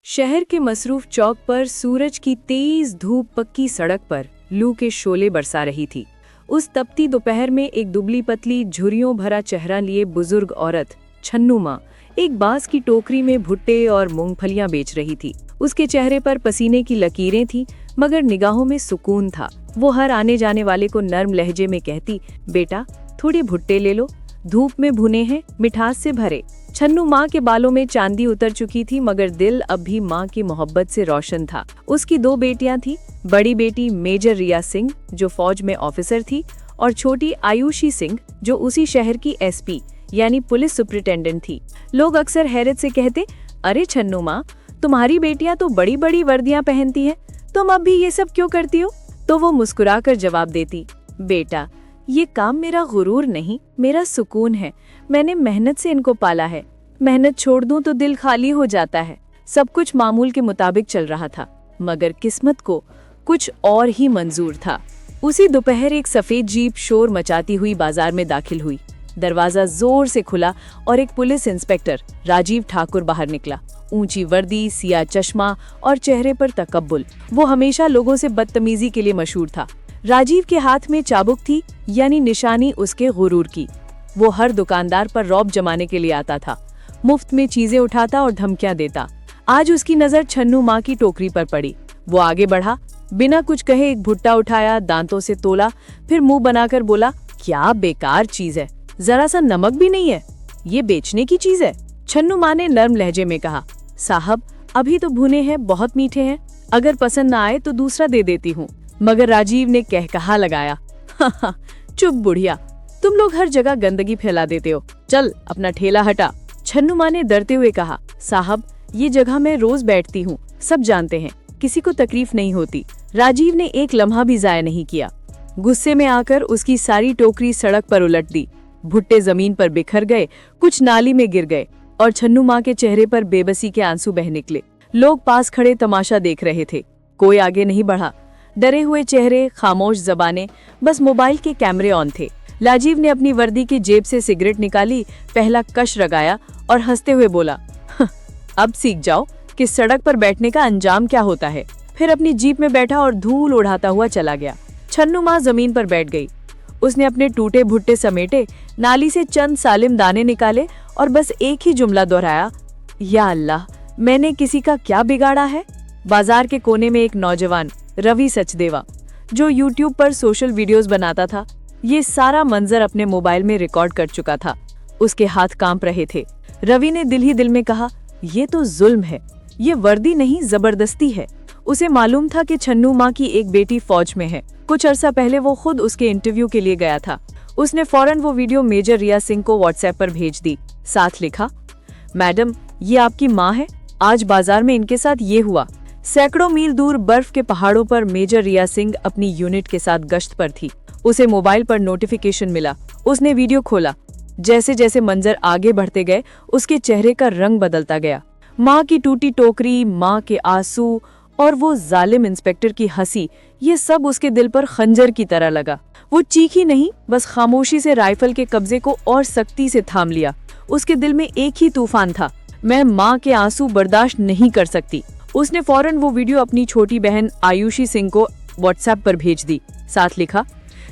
शहर के मसरूफ चौक पर सूरज की तेज धूप पक्की सड़क पर लू के शोले बरसा रही थी। उस तपती दोपहर में एक दुबली पतली झुर्रियों भरा चेहरा लिए बुजुर्ग औरत छन्नू माँ एक बांस की टोकरी में भुट्टे और मूंगफलियां बेच रही थी। उसके चेहरे पर पसीने की लकीरें थीं, मगर निगाहों में सुकून था। वो हर आने जाने वाले को नर्म लहजे में कहती, बेटा थोड़े भुट्टे ले लो, धूप में भुने हैं, मिठास से भरे। छन्नू माँ के बालों में चांदी उतर चुकी थी, मगर दिल अब भी माँ की मोहब्बत से रोशन था। उसकी दो बेटियां थीं, बड़ी बेटी मेजर रिया सिंह जो फौज में ऑफिसर थी और छोटी आयुषी सिंह जो उसी शहर की एसपी यानी पुलिस सुपरिटेंडेंट थी। लोग अक्सर हैरत से कहते, अरे छन्नू माँ, तुम्हारी बेटियां तो बड़ी बड़ी वर्दियां पहनती हैं, तुम अब भी ये सब क्यों करती हो? तो वो मुस्कुराकर जवाब देती, बेटा ये काम मेरा गुरूर नहीं, मेरा सुकून है। मैंने मेहनत से इनको पाला है, मेहनत छोड़ दूं तो दिल खाली हो जाता है। सब कुछ मामूल के मुताबिक चल रहा था, मगर किस्मत को कुछ और ही मंजूर था। उसी दोपहर एक सफेद जीप शोर मचाती हुई बाजार में दाखिल हुई। दरवाजा जोर से खुला और एक पुलिस इंस्पेक्टर राजीव ठाकुर बाहर निकला। ऊंची वर्दी, सिया चश्मा और चेहरे पर तकब्बुल। वो हमेशा लोगों से बदतमीजी के लिए मशहूर था। राजीव के हाथ में चाबुक थी, यानी निशानी उसके गुरूर की। वो हर दुकानदार पर रौब जमाने के लिए आता था, मुफ्त में चीजें उठाता और धमकियां देता। आज उसकी नजर छन्नू माँ की टोकरी पर पड़ी। वो आगे बढ़ा, बिना कुछ कहे एक भुट्टा उठाया, दांतों से तोला, फिर मुंह बनाकर बोला, क्या बेकार चीज है, जरा सा नमक भी नहीं है, ये बेचने की चीज है। छन्नू माँ ने नर्म लहजे में कहा, साहब अभी तो भुने हैं, बहुत मीठे हैं, अगर पसंद ना आए तो दूसरा दे देती हूँ। मगर राजीव ने कहकहा लगाया, चुप बुढ़िया, तुम लोग हर जगह गंदगी फैला देते हो, चल अपना ठेला हटा। छन्नू माँ ने डरते हुए कहा, साहब ये जगह मैं रोज बैठती हूँ, सब जानते हैं, किसी को तकलीफ नहीं होती। राजीव ने एक लम्हा भी जाया नहीं किया। गुस्से में आकर उसकी सारी टोकरी सड़क पर उलट दी। भुट्टे जमीन पर बिखर गए, कुछ नाली में गिर गए और छन्नू माँ के चेहरे पर बेबसी के आंसू बह निकले। लोग पास खड़े तमाशा देख रहे थे, कोई आगे नहीं बढ़ा। डरे हुए चेहरे, खामोश जबानें, बस मोबाइल के कैमरे ऑन थे। राजीव ने अपनी वर्दी की जेब से सिगरेट निकाली, पहला कश लगाया और हंसते हुए बोला, अब सीख जाओ कि सड़क पर बैठने का अंजाम क्या होता है। फिर अपनी जीप में बैठा और धूल उड़ाता हुआ चला गया। छन्नू माँ जमीन पर बैठ गई। उसने अपने टूटे भुट्टे समेटे, नाली से चंद सालिम दाने निकाले और बस एक ही जुमला दोहराया, या अल्लाह, मैंने किसी का क्या बिगाड़ा है। बाजार के कोने में एक नौजवान रवि सचदेवा जो यूट्यूब पर सोशल वीडियोस बनाता था, ये सारा मंजर अपने मोबाइल में रिकॉर्ड कर चुका था। उसके हाथ कांप रहे थे। रवि ने दिल ही दिल में कहा, ये तो जुल्म है, ये वर्दी नहीं जबरदस्ती है। उसे मालूम था कि छन्नू माँ की एक बेटी फौज में है। कुछ अरसा पहले वो खुद उसके इंटरव्यू के लिए गया था। उसने फौरन वो वीडियो मेजर रिया सिंह को व्हाट्सएप पर भेज दी। साथ लिखा, मैडम ये आपकी माँ है, आज बाजार में इनके साथ ये हुआ। सैकड़ों मील दूर बर्फ के पहाड़ों पर मेजर रिया सिंह अपनी यूनिट के साथ गश्त पर थी। उसे मोबाइल पर नोटिफिकेशन मिला। उसने वीडियो खोला। जैसे जैसे मंजर आगे बढ़ते गए, उसके चेहरे का रंग बदलता गया। माँ की टूटी टोकरी, माँ के आंसू और वो जालिम इंस्पेक्टर की हंसी, ये सब उसके दिल पर खंजर की तरह लगा। वो चीखी नहीं, बस खामोशी से राइफल के कब्जे को और सख्ती से थाम लिया। उसके दिल में एक ही तूफान था, मैं माँ के आंसू बर्दाश्त नहीं कर सकती। उसने फौरन वो वीडियो अपनी छोटी बहन आयुषी सिंह को व्हाट्सएप पर भेज दी। साथ लिखा,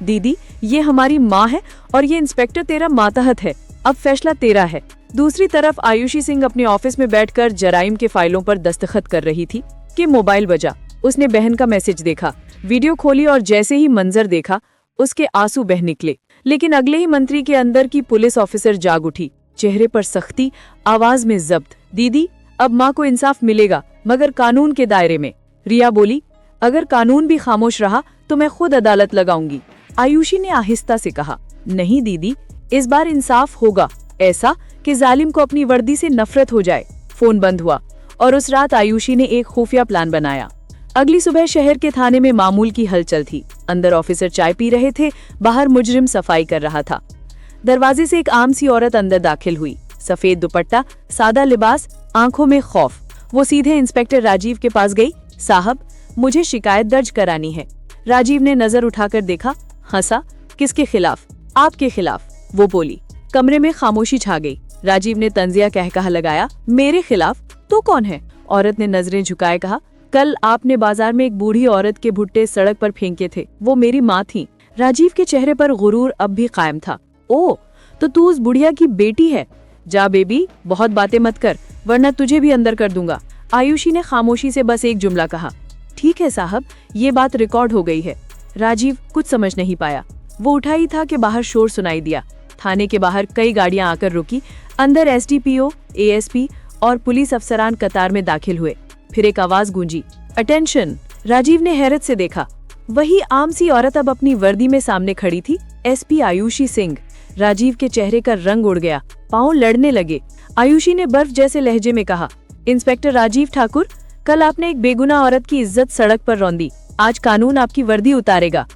दीदी ये हमारी माँ है और ये इंस्पेक्टर तेरा मातहत है, अब फैसला तेरा है। दूसरी तरफ आयुषी सिंह अपने ऑफिस में बैठकर जराइम के फाइलों पर दस्तखत कर रही थी कि मोबाइल बजा। उसने बहन का मैसेज देखा, वीडियो खोली और जैसे ही मंजर देखा, उसके आंसू बह निकले। लेकिन अगले ही मंत्री के अंदर की पुलिस ऑफिसर जाग उठी, चेहरे पर सख्ती, आवाज में जब्त, दीदी अब माँ को इंसाफ मिलेगा, मगर कानून के दायरे में। रिया बोली, अगर कानून भी खामोश रहा तो मैं खुद अदालत लगाऊंगी। आयुषी ने आहिस्ता से कहा, नहीं दीदी, इस बार इंसाफ होगा, ऐसा कि जालिम को अपनी वर्दी से नफरत हो जाए। फोन बंद हुआ और उस रात आयुषी ने एक खुफिया प्लान बनाया। अगली सुबह शहर के थाने में मामूल की हलचल थी। अंदर ऑफिसर चाय पी रहे थे, बाहर मुजरिम सफाई कर रहा था। दरवाजे से एक आम सी औरत अंदर दाखिल हुई, सफेद दुपट्टा, सादा लिबास, आंखों में खौफ। वो सीधे इंस्पेक्टर राजीव के पास गई। साहब मुझे शिकायत दर्ज करानी है। राजीव ने नजर उठाकर देखा, हंसा, किसके खिलाफ? आपके खिलाफ, वो बोली। कमरे में खामोशी छा गई। राजीव ने तंजिया कहकहा लगाया, मेरे खिलाफ? तो कौन है? औरत ने नजरें झुकाए कहा, कल आपने बाजार में एक बूढ़ी औरत के भुट्टे सड़क पर फेंके थे, वो मेरी माँ थी। राजीव के चेहरे पर गुरूर अब भी कायम था। ओ, तो तू उस बुढ़िया की बेटी है? जा बेबी, बहुत बातें मत कर, वरना तुझे भी अंदर कर दूंगा। आयुषी ने खामोशी से बस एक जुमला कहा, ठीक है साहब, ये बात रिकॉर्ड हो गई है। राजीव कुछ समझ नहीं पाया। वो उठा ही था कि बाहर शोर सुनाई दिया। थाने के बाहर कई गाड़ियां आकर रुकी। अंदर एसडीपीओ, एएसपी और पुलिस अफसरान कतार में दाखिल हुए। फिर एक आवाज गूंजी, अटेंशन। राजीव ने हैरत से देखा, वही आम सी औरत अब अपनी वर्दी में सामने खड़ी थी, एसपी आयुषी सिंह। राजीव के चेहरे का रंग उड़ गया, पांव लड़ने लगे। आयुषी ने बर्फ जैसे लहजे में कहा, इंस्पेक्टर राजीव ठाकुर, कल आपने एक बेगुनाह औरत की इज्जत सड़क पर रौंदी। आज कानून आपकी वर्दी उतारेगा।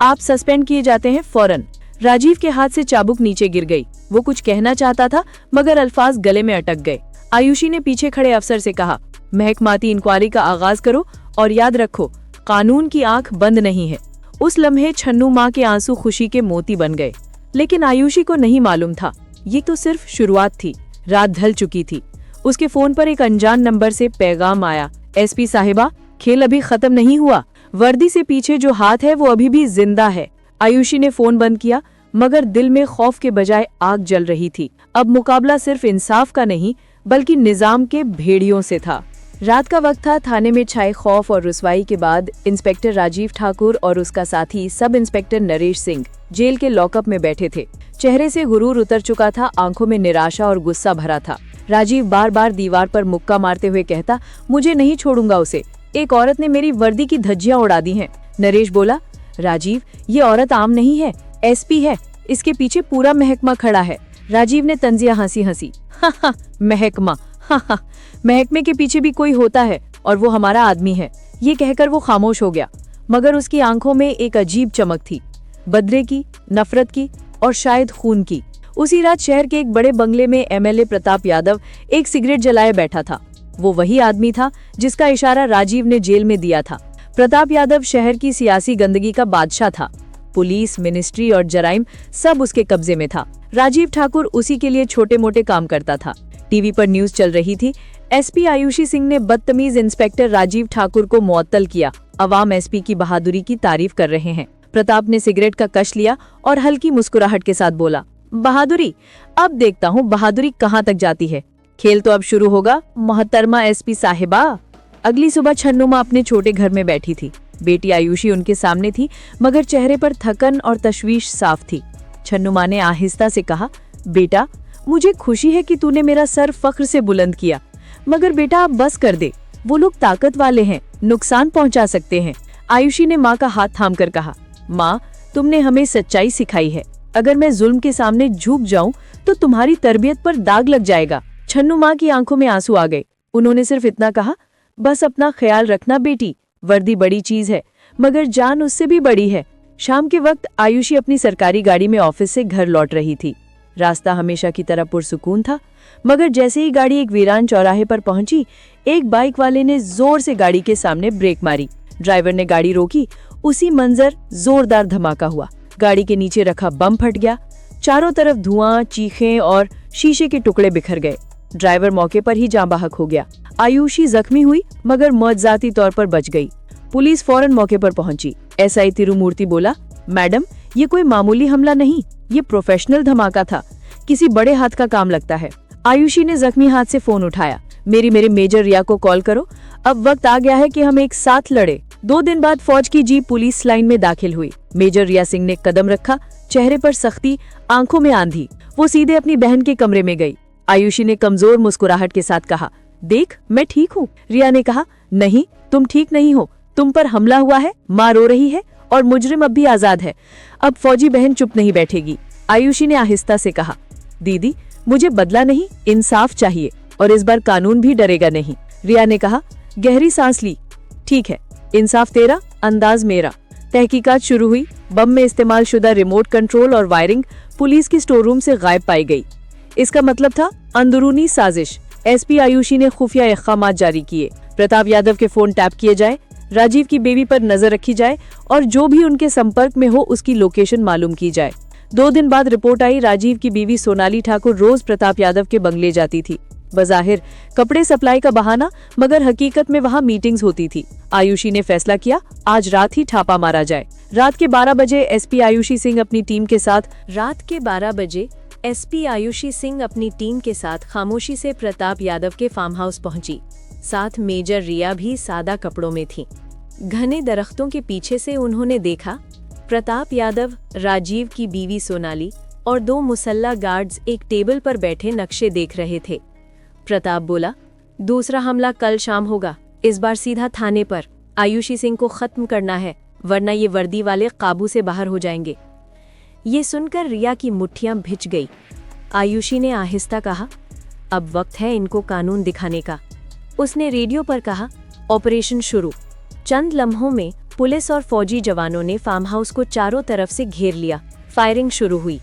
आप सस्पेंड किए जाते हैं फौरन। राजीव के हाथ से चाबुक नीचे गिर गई। वो कुछ कहना चाहता था मगर अल्फाज गले में अटक गए। आयुषी ने पीछे खड़े अफसर से कहा, महकमाती इंक्वायरी का आगाज करो और याद रखो, कानून की आंख बंद नहीं है। उस लम्हे छन्नू माँ के आंसू खुशी के मोती बन गए। लेकिन आयुषी को नहीं मालूम था, ये तो सिर्फ शुरुआत थी। रात ढल चुकी थी। उसके फोन पर एक अनजान नंबर से पैगाम आया, एसपी साहिबा, खेल अभी खत्म नहीं हुआ। वर्दी से पीछे जो हाथ है वो अभी भी जिंदा है। आयुषी ने फोन बंद किया, मगर दिल में खौफ के बजाय आग जल रही थी। अब मुकाबला सिर्फ इंसाफ का नहीं बल्कि निजाम के भेड़ियों से था। रात का वक्त था। थाने में छाए खौफ और रुसवाई के बाद इंस्पेक्टर राजीव ठाकुर और उसका साथी sub inspector Naresh Singh jail के लॉकअप में बैठे थे। चेहरे से गुरूर उतर चुका था, आंखों में निराशा और गुस्सा भरा था। राजीव बार बार दीवार पर मुक्का मारते हुए कहता, मुझे नहीं छोड़ूंगा उसे। एक औरत ने मेरी वर्दी की धज्जियां उड़ा दी हैं। नरेश बोला, राजीव, ये औरत आम नहीं है, एसपी है। इसके पीछे पूरा महकमा खड़ा है। राजीव ने तंजिया हंसी हंसी, हा, महकमा, हा, महकमे के पीछे भी कोई होता है और वो हमारा आदमी है। ये कहकर वो खामोश हो गया, मगर उसकी आंखों में एक अजीब चमक थी, बदले की, नफरत की और शायद खून की। उसी रात शहर के एक बड़े बंगले में एमएलए प्रताप यादव एक सिगरेट जलाए बैठा था। वो वही आदमी था जिसका इशारा राजीव ने जेल में दिया था। प्रताप यादव शहर की सियासी गंदगी का बादशाह था। पुलिस, मिनिस्ट्री और जराइम सब उसके कब्जे में था। राजीव ठाकुर उसी के लिए छोटे मोटे काम करता था। टीवी पर न्यूज चल रही थी, एसपी आयुषी सिंह ने बदतमीज इंस्पेक्टर राजीव ठाकुर को मुअत्तल किया। अवाम एसपी की बहादुरी की तारीफ कर रहे हैं। प्रताप ने सिगरेट का कश लिया और हल्की मुस्कुराहट के साथ बोला, बहादुरी, अब देखता हूँ बहादुरी कहाँ तक जाती है। खेल तो अब शुरू होगा, मोहतरमा एसपी साहिबा। अगली सुबह छन्नुमा अपने छोटे घर में बैठी थी। बेटी आयुषी उनके सामने थी, मगर चेहरे पर थकन और तशवीश साफ थी। छन्नुमा ने आहिस्ता से कहा, बेटा, मुझे खुशी है कि तूने मेरा सर फख्र से बुलंद किया, मगर बेटा अब बस कर दे। वो लोग ताकत वाले हैं, नुकसान पहुंचा सकते हैं। आयुषी ने माँ का हाथ थामकर कहा, माँ, तुमने हमें सच्चाई सिखाई है। अगर मैं जुल्म के सामने झुक जाऊं तो तुम्हारी तरबियत पर दाग लग जाएगा। छन्नू माँ की आंखों में आंसू आ गए। उन्होंने सिर्फ इतना कहा, बस अपना ख्याल रखना बेटी, वर्दी बड़ी चीज है मगर जान उससे भी बड़ी है। शाम के वक्त आयुषी अपनी सरकारी गाड़ी में ऑफिस से घर लौट रही थी। रास्ता हमेशा की तरह पुरसुकून था, मगर जैसे ही गाड़ी एक वीरान चौराहे पर पहुंची, एक बाइक वाले ने जोर से गाड़ी के सामने ब्रेक मारी। ड्राइवर ने गाड़ी रोकी। उसी मंजर जोरदार धमाका हुआ। गाड़ी के नीचे रखा बम फट गया। चारों तरफ धुआं, चीखें और शीशे के टुकड़े बिखर गए। ड्राइवर मौके पर ही जाँ बाहक हो गया। आयुषी जख्मी हुई मगर मौजजाती तौर पर बच गई। पुलिस फौरन मौके पर पहुंची। एसआई तिरुमूर्ति बोला, मैडम, ये कोई मामूली हमला नहीं, ये प्रोफेशनल धमाका था, किसी बड़े हाथ का काम लगता है। आयुषी ने जख्मी हाथ से फोन उठाया, मेरे मेजर रिया को कॉल करो, अब वक्त आ गया है कि हम एक साथ लड़े। 2 दिन बाद फौज की जीप पुलिस लाइन में दाखिल हुई। मेजर रिया सिंह ने कदम रखा, चेहरे पर सख्ती, आंखों में आंधी। वो सीधे अपनी बहन के कमरे में गई। आयुषी ने कमजोर मुस्कुराहट के साथ कहा, देख, मैं ठीक हूँ। रिया ने कहा, नहीं, तुम ठीक नहीं हो, तुम पर हमला हुआ है, माँ रो रही है और मुजरिम अब भी आजाद है। अब फौजी बहन चुप नहीं बैठेगी। आयुषी ने आहिस्ता से कहा, दीदी, मुझे बदला नहीं, इंसाफ चाहिए और इस बार कानून भी डरेगा नहीं। रिया ने कहा, गहरी सांस ली, ठीक है, इंसाफ तेरा, अंदाज मेरा। तहकीकात शुरू हुई। बम में इस्तेमाल शुदा रिमोट कंट्रोल और वायरिंग पुलिस की स्टोर रूम से गायब पाई गई। इसका मतलब था अंदरूनी साजिश। एसपी आयुषी ने खुफिया इक़ामात जारी किए। प्रताप यादव के फोन टैप किए जाए, राजीव की बेबी पर नजर रखी जाए और जो भी उनके संपर्क में हो उसकी लोकेशन मालूम की जाए। 2 दिन बाद रिपोर्ट आई, राजीव की बीवी सोनाली ठाकुर रोज प्रताप यादव के बंगले जाती थी। बज़ाहिर कपड़े सप्लाई का बहाना, मगर हकीकत में वहाँ मीटिंग्स होती थी। आयुषी ने फैसला किया, आज रात ही छापा मारा जाए। रात के 12 बजे एसपी आयुषी सिंह अपनी टीम के साथ खामोशी से प्रताप यादव के फार्म हाउस पहुंची। साथ मेजर रिया भी सादा कपड़ों में थी। घने दरख्तों के पीछे से उन्होंने देखा प्रताप यादव, राजीव की बीवी सोनाली और 2 मुसल्ला गार्ड्स एक टेबल पर बैठे नक्शे देख रहे थे। प्रताप बोला, दूसरा हमला कल शाम होगा, इस बार सीधा थाने पर। आयुषी सिंह को खत्म करना है, वरना ये वर्दी वाले काबू से बाहर हो जाएंगे। ये सुनकर रिया की मुट्ठियां भिज गई। आयुषी ने आहिस्ता कहा, अब वक्त है इनको कानून दिखाने का। उसने रेडियो पर कहा, ऑपरेशन शुरू। चंद लम्हों में पुलिस और फौजी जवानों ने फार्म हाउस को चारों तरफ से घेर लिया। फायरिंग शुरू हुई।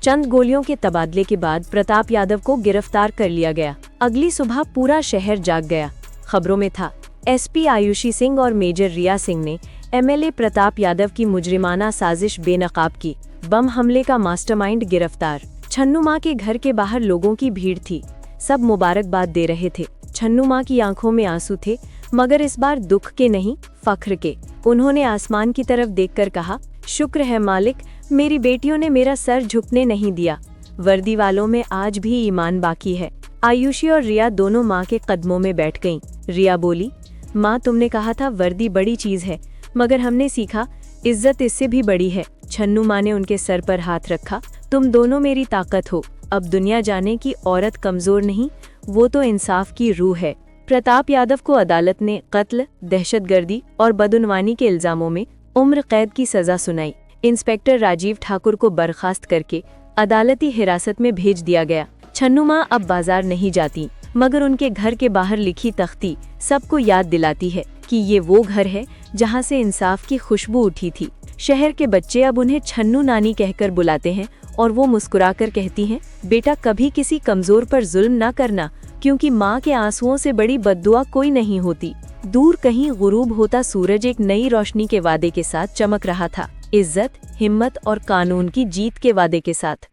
चंद गोलियों के तबादले के बाद प्रताप यादव को गिरफ्तार कर लिया गया। अगली सुबह पूरा शहर जाग गया। खबरों में था, एसपी आयुषी सिंह और मेजर रिया सिंह ने एमएलए प्रताप यादव की मुजरिमाना साजिश बेनकाब की। बम हमले का मास्टरमाइंड गिरफ्तार। छन्नू माँ के घर के बाहर लोगों की भीड़ थी। सब मुबारकबाद दे रहे थे। छन्नू माँ की आंखों में आंसू थे, मगर इस बार दुख के नहीं, फख्र के। उन्होंने आसमान की तरफ देखकर कहा, शुक्र है मालिक, मेरी बेटियों ने मेरा सर झुकने नहीं दिया। वर्दी वालों में आज भी ईमान बाकी है। आयुषी और रिया दोनों माँ के कदमों में बैठ गईं। रिया बोली, माँ तुमने कहा था वर्दी बड़ी चीज है, मगर हमने सीखा इज्जत इससे भी बड़ी है। छन्नू माँ ने उनके सर पर हाथ रखा, तुम दोनों मेरी ताकत हो। अब दुनिया जाने की औरत कमजोर नहीं, वो तो इंसाफ की रूह है। प्रताप यादव को अदालत ने कत्ल, दहशतगर्दी और बदउनवानी के इल्जामों में उम्र कैद की सजा सुनाई। इंस्पेक्टर राजीव ठाकुर को बर्खास्त करके अदालती हिरासत में भेज दिया गया। छन्नू माँ अब बाजार नहीं जाती, मगर उनके घर के बाहर लिखी तख्ती सबको याद दिलाती है कि ये वो घर है जहाँ से इंसाफ की खुशबू उठी थी। शहर के बच्चे अब उन्हें छन्नू नानी कहकर बुलाते हैं और वो मुस्कुराकर कहती हैं, बेटा कभी किसी कमजोर पर जुल्म ना करना, क्योंकि माँ के आंसुओं से बड़ी बद्दुआ कोई नहीं होती। दूर कहीं गुरूब होता सूरज एक नई रोशनी के वादे के साथ चमक रहा था। इज्जत, हिम्मत और कानून की जीत के वादे के साथ।